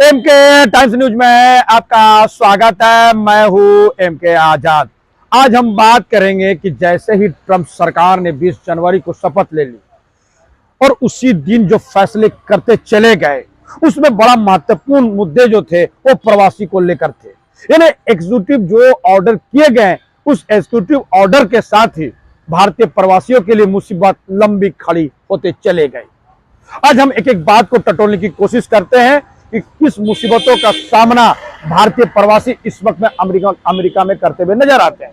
MK times news में आपका स्वागत है। मैं हूं एमके आजाद। आज हम बात करेंगे कि जैसे ही ट्रंप सरकार ने 20 जनवरी को शपथ ले ली और उसी दिन जो फैसले करते चले गए, उसमें बड़ा महत्वपूर्ण मुद्दे जो थे वो प्रवासी को लेकर थे। यानी एग्जीक्यूटिव जो ऑर्डर किए गए, उस एग्जीक्यूटिव ऑर्डर के साथ ही भारतीय प्रवासियों के लिए मुसीबत लंबी खड़ी होते चले गए। आज हम एक एक बात को टटोलने की कोशिश करते हैं कि किस मुसीबतों का सामना भारतीय प्रवासी इस वक्त में अमेरिका में करते हुए नजर आते हैं।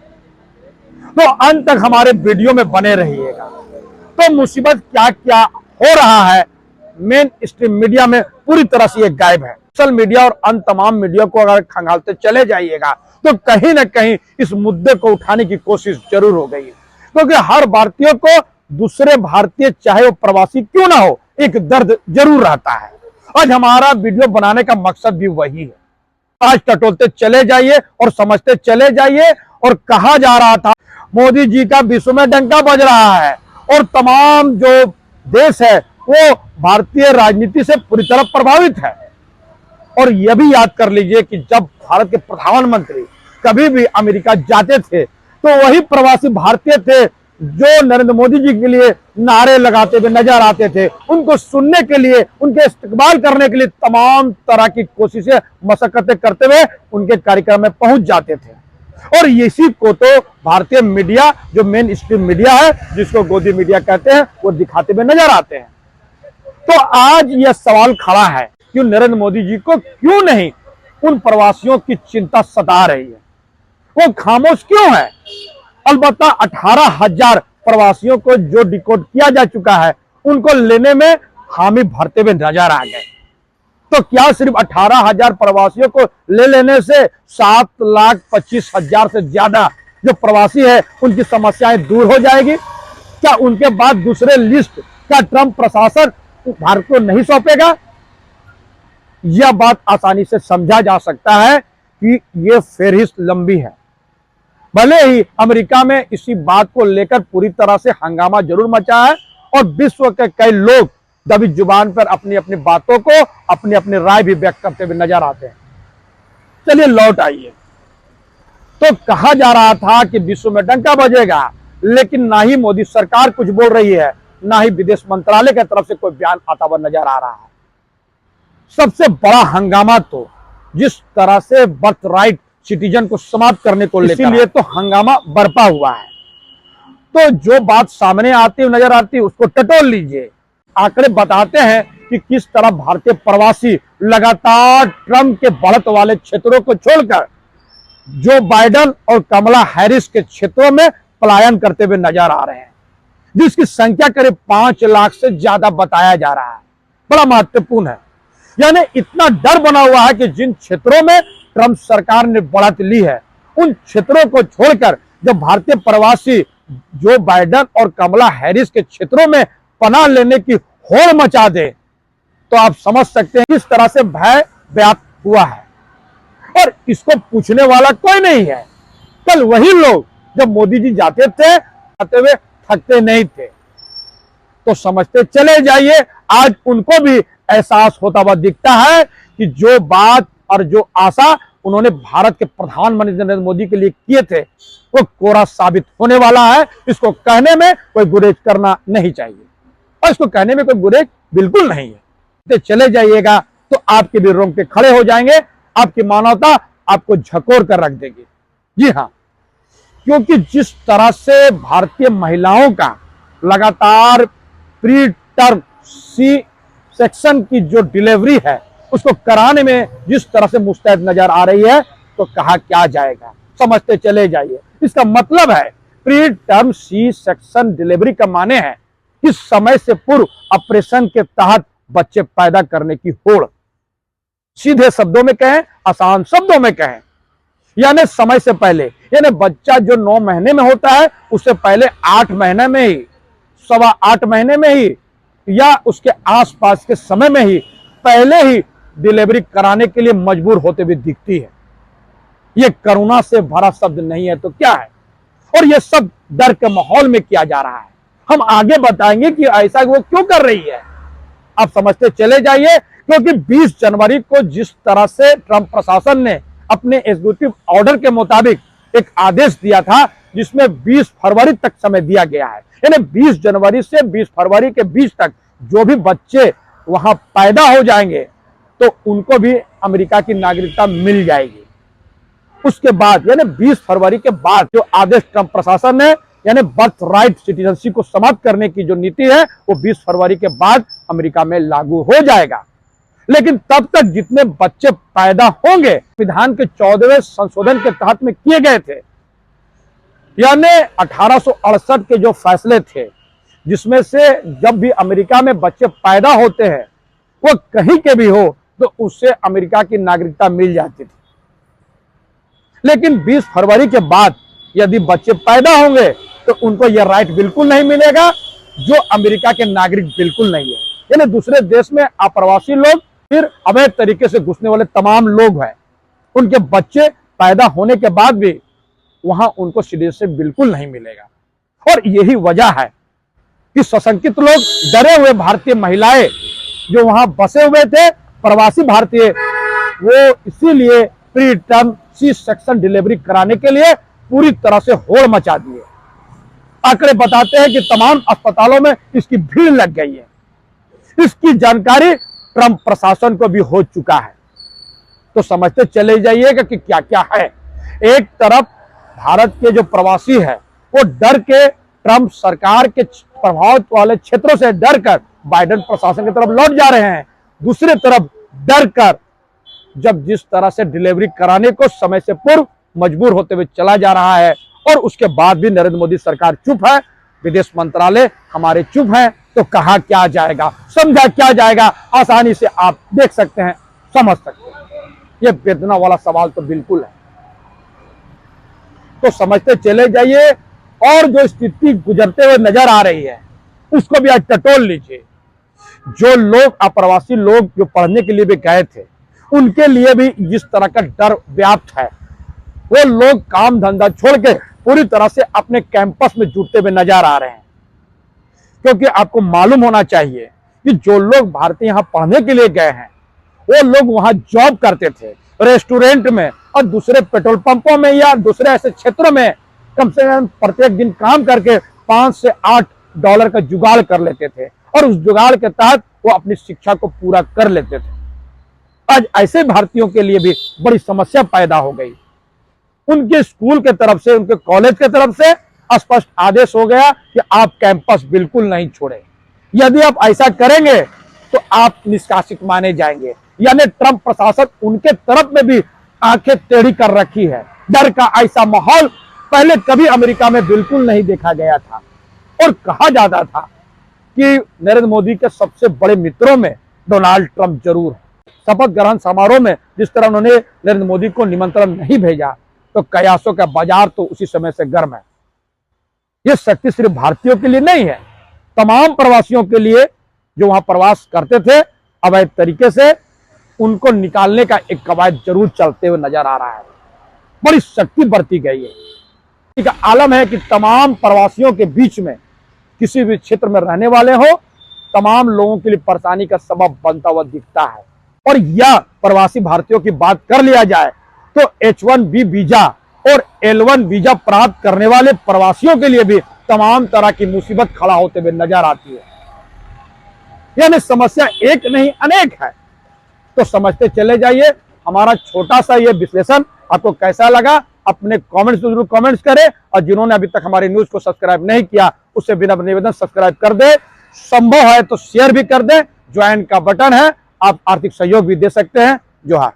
तो अंत तक हमारे वीडियो में बने रहिएगा। तो मुसीबत क्या क्या हो रहा है, मेन स्ट्रीम मीडिया में पूरी तरह से ये गायब है। सोशल मीडिया और अन्य तमाम मीडिया को अगर खंगालते चले जाइएगा तो कहीं ना कहीं इस मुद्दे को उठाने की कोशिश जरूर हो गई है, क्योंकि हर भारतीय को दूसरे भारतीय चाहे वो प्रवासी क्यों ना हो, एक दर्द जरूर रहता है। आज हमारा वीडियो बनाने का मकसद भी वही है। आज टटोलते चले जाइए और समझते चले जाइए। और कहा जा रहा था मोदी जी का विश्व में डंका बज रहा है और तमाम जो देश है वो भारतीय राजनीति से पूरी तरह प्रभावित है। और यह भी याद कर लीजिए कि जब भारत के प्रधानमंत्री कभी भी अमेरिका जाते थे तो वही प्रवासी भारतीय थे जो नरेंद्र मोदी जी के लिए नारे लगाते हुए नजर आते थे। उनको सुनने के लिए, उनके इस्तकबाल करने के लिए तमाम तरह की कोशिशें, मशक्कतें करते हुए उनके कार्यक्रम में पहुंच जाते थे। और इसी को तो भारतीय मीडिया, जो मेन स्ट्रीम मीडिया है, जिसको गोदी मीडिया कहते हैं, वो दिखाते हुए नजर आते हैं। तो आज यह सवाल खड़ा है कि नरेंद्र मोदी जी को क्यों नहीं उन प्रवासियों की चिंता सता रही है, वो खामोश क्यों है। अलबत्ता 18,000 प्रवासियों को जो डिकोड किया जा चुका है, उनको लेने में हामी भरते हुए नजर आ गए। तो क्या सिर्फ 18,000 प्रवासियों को ले लेने से 7,25,000 से ज्यादा जो प्रवासी है उनकी समस्याएं दूर हो जाएगी? क्या उनके बाद दूसरे लिस्ट का ट्रंप प्रशासन भारत को नहीं सौंपेगा? यह बात आसानी से समझा जा सकता है कि यह फेरहिस्त लंबी है। भले ही अमेरिका में इसी बात को लेकर पूरी तरह से हंगामा जरूर मचा है और विश्व के कई लोग दबी जुबान पर अपनी अपनी बातों को, अपनी अपनी राय भी व्यक्त करते हुए नजर आते हैं। चलिए लौट आइए। तो कहा जा रहा था कि विश्व में डंका बजेगा, लेकिन ना ही मोदी सरकार कुछ बोल रही है, ना ही विदेश मंत्रालय की तरफ से कोई बयान आता हुआ नजर आ रहा है। सबसे बड़ा हंगामा तो जिस तरह से बर्थ राइट सिटीजन को समाप्त करने को लेकर, इसीलिए तो हंगामा बरपा हुआ है। तो जो बात सामने आती नजर आती है उसको टटोल लीजिए। आंकड़े बताते हैं कि किस तरह भारतीय प्रवासी लगातार ट्रंप के बढ़त वाले क्षेत्रों को छोड़कर जो बाइडेन और कमला हैरिस के क्षेत्रों में पलायन करते हुए नजर आ रहे हैं, जिसकी संख्या करीब 5 लाख से ज्यादा बताया जा रहा है। बड़ा महत्वपूर्ण है। यानी इतना डर बना हुआ है कि जिन क्षेत्रों में ट्रंप सरकार ने बढ़त ली है, उन क्षेत्रों को छोड़कर जब भारतीय प्रवासी जो बाइडेन और कमला हैरिस के क्षेत्रों में पनाह लेने की होड़ मचा दे, तो आप समझ सकते हैं किस तरह से भय व्याप्त हुआ है। और इसको पूछने वाला कोई नहीं है। कल वही लोग जब मोदी जी जाते थे, आते हुए थकते नहीं थे। तो समझते चले जाइए, आज उनको भी एहसास होता हुआ दिखता है कि जो बात और जो आशा उन्होंने भारत के प्रधानमंत्री नरेंद्र मोदी के लिए किए थे, वो कोरा साबित होने वाला है। इसको कहने में कोई गुरेज करना नहीं चाहिए और इसको कहने में कोई गुरेज बिल्कुल नहीं है। तो चले जाइएगा तो आपके भी रोंगटे खड़े हो जाएंगे, आपकी मानवता आपको झकोर कर रख देगी। जी हाँ, क्योंकि जिस तरह से भारतीय महिलाओं का लगातार प्री टर्म सी सेक्शन की जो डिलीवरी है उसको कराने में जिस तरह से मुस्तैद नजर आ रही है, तो कहा क्या जाएगा। समझते चले जाइए। इसका मतलब है preterm C section delivery का माने है कि समय से पूर्व ऑपरेशन के तहत बच्चे पैदा करने की होड़। सीधे शब्दों में कहें, आसान शब्दों में कहें, यानी समय से पहले। यानी बच्चा जो 9 महीने में होता है, उससे पहले 8 महीने में ही, 8.25 महीने में ही, या उसके आसपास के समय में ही पहले ही डिलीवरी कराने के लिए मजबूर होते हुए दिखती है। यह करुणा से भरा शब्द नहीं है तो क्या है। और यह सब डर के माहौल में किया जा रहा है। हम आगे बताएंगे कि ऐसा वो क्यों कर रही है। आप समझते चले जाइए क्योंकि 20 जनवरी को जिस तरह से ट्रंप प्रशासन ने अपने एग्जीक्यूटिव ऑर्डर के मुताबिक एक आदेश दिया था, जिसमें 20 फरवरी तक समय दिया गया है, यानी 20 जनवरी से 20 फरवरी के बीच तक जो भी बच्चे वहां पैदा हो जाएंगे तो उनको भी अमेरिका की नागरिकता मिल जाएगी। उसके बाद यानी 20 फरवरी के बाद जो आदेश ट्रंप प्रशासन ने यानी बर्थ राइट सिटीजनशिप को समाप्त करने की जो नीति है वो 20 फरवरी के बाद अमेरिका में लागू हो जाएगा। लेकिन तब तक जितने बच्चे पैदा होंगे संविधान के 14वें संशोधन के तहत में किए गए थे, यानी 1868 के जो फैसले थे, जिसमें से जब भी अमेरिका में बच्चे पैदा होते हैं वो कहीं के भी हो तो उससे अमेरिका की नागरिकता मिल जाती थी। लेकिन 20 फरवरी के बाद यदि बच्चे पैदा होंगे तो उनको यह राइट बिल्कुल नहीं मिलेगा, जो अमेरिका के नागरिक बिल्कुल नहीं है। यानी दूसरे देश में अप्रवासी लोग, फिर अवैध तरीके से घुसने वाले तमाम लोग हैं, उनके बच्चे पैदा होने के बाद भी वहां उनको सिटीजनशिप बिल्कुल नहीं मिलेगा। और यही वजह है कि सशंकित लोग, डरे हुए भारतीय महिलाएं जो वहां बसे हुए थे प्रवासी भारतीय, वो इसीलिए preterm C section delivery कराने के लिए पूरी तरह से होड़ मचा दिए। आंकड़े बताते हैं कि तमाम अस्पतालों में इसकी भीड़ लग गई है। इसकी जानकारी ट्रंप प्रशासन को भी हो चुका है। तो समझते चले जाइएगा कि क्या क्या है। एक तरफ भारत के जो प्रवासी है वो डर के ट्रंप सरकार के प्रभावित वाले क्षेत्रों से डर कर बाइडेन प्रशासन की तरफ लौट जा रहे हैं। दूसरी तरफ डर कर जब जिस तरह से डिलीवरी कराने को समय से पूर्व मजबूर होते हुए चला जा रहा है, और उसके बाद भी नरेंद्र मोदी सरकार चुप है, विदेश मंत्रालय हमारे चुप है, तो कहा क्या जाएगा, समझा क्या जाएगा, आसानी से आप देख सकते हैं, समझ सकते हैं। ये वेदना वाला सवाल तो बिल्कुल है। तो समझते चले जाइए, और जो स्थिति गुजरते हुए नजर आ रही है उसको भी आज टटोल लीजिए। जो लोग अप्रवासी लोग जो पढ़ने के लिए भी गए थे, उनके लिए भी जिस तरह का डर व्याप्त है, वो लोग काम धंधा छोड़ के पूरी तरह से अपने कैंपस में जुटते हुए नजर आ रहे हैं। क्योंकि आपको मालूम होना चाहिए कि जो लोग भारतीय यहाँ पढ़ने के लिए गए हैं वो लोग वहां जॉब करते थे, रेस्टोरेंट में और दूसरे पेट्रोल पंपों में या दूसरे ऐसे क्षेत्रों में कम से कम प्रत्येक दिन काम करके 5 से 8 डॉलर का जुगाड़ कर लेते थे, और उस जुगाड़ के तहत वो अपनी शिक्षा को पूरा कर लेते थे। आज ऐसे भारतीयों के लिए भी बड़ी समस्या पैदा हो गई। उनके स्कूल के तरफ से, उनके कॉलेज के तरफ से स्पष्ट आदेश हो गया कि आप कैंपस बिल्कुल नहीं छोड़े। यदि आप ऐसा करेंगे तो आप निष्कासित माने जाएंगे। यानी ट्रंप प्रशासन उनके तरफ में भी आंखें टेढ़ी कर रखी है। डर का ऐसा माहौल पहले कभी अमेरिका में बिल्कुल नहीं देखा गया था, और कहा जाता था कि नरेंद्र मोदी के सबसे बड़े मित्रों में डोनाल्ड ट्रंप जरूर है। शपथ ग्रहण समारोह में जिस तरह उन्होंने नरेंद्र मोदी को निमंत्रण नहीं भेजा, तो कयासों का बाजार तो उसी समय से गर्म है। ये शक्ति सिर्फ भारतीयों के लिए नहीं है, तमाम प्रवासियों के लिए जो वहां प्रवास करते थे अवैध तरीके से, उनको निकालने का एक कवायद जरूर चलते हुए नजर आ रहा है। बड़ी शक्ति बरती गई है। एक आलम है कि तमाम प्रवासियों के बीच में किसी भी क्षेत्र में रहने वाले हो, तमाम लोगों के लिए परेशानी का सबब बनता हुआ दिखता है। और यह प्रवासी भारतीयों की बात कर लिया जाए तो H1B वीजा और L1 वीजा प्राप्त करने वाले प्रवासियों के लिए भी तमाम तरह की मुसीबत खड़ा होते हुए नजर आती है। यानी समस्या एक नहीं अनेक है। तो समझते चले जाइए। हमारा छोटा सा ये विश्लेषण आपको कैसा लगा, अपने कमेंट्स जरूर कमेंट्स करें, और जिन्होंने अभी तक हमारी न्यूज को सब्सक्राइब नहीं किया उससे बिना निवेदन सब्सक्राइब कर दे, संभव है तो शेयर भी कर दे, ज्वाइन का बटन है, आप आर्थिक सहयोग भी दे सकते हैं। जोहार।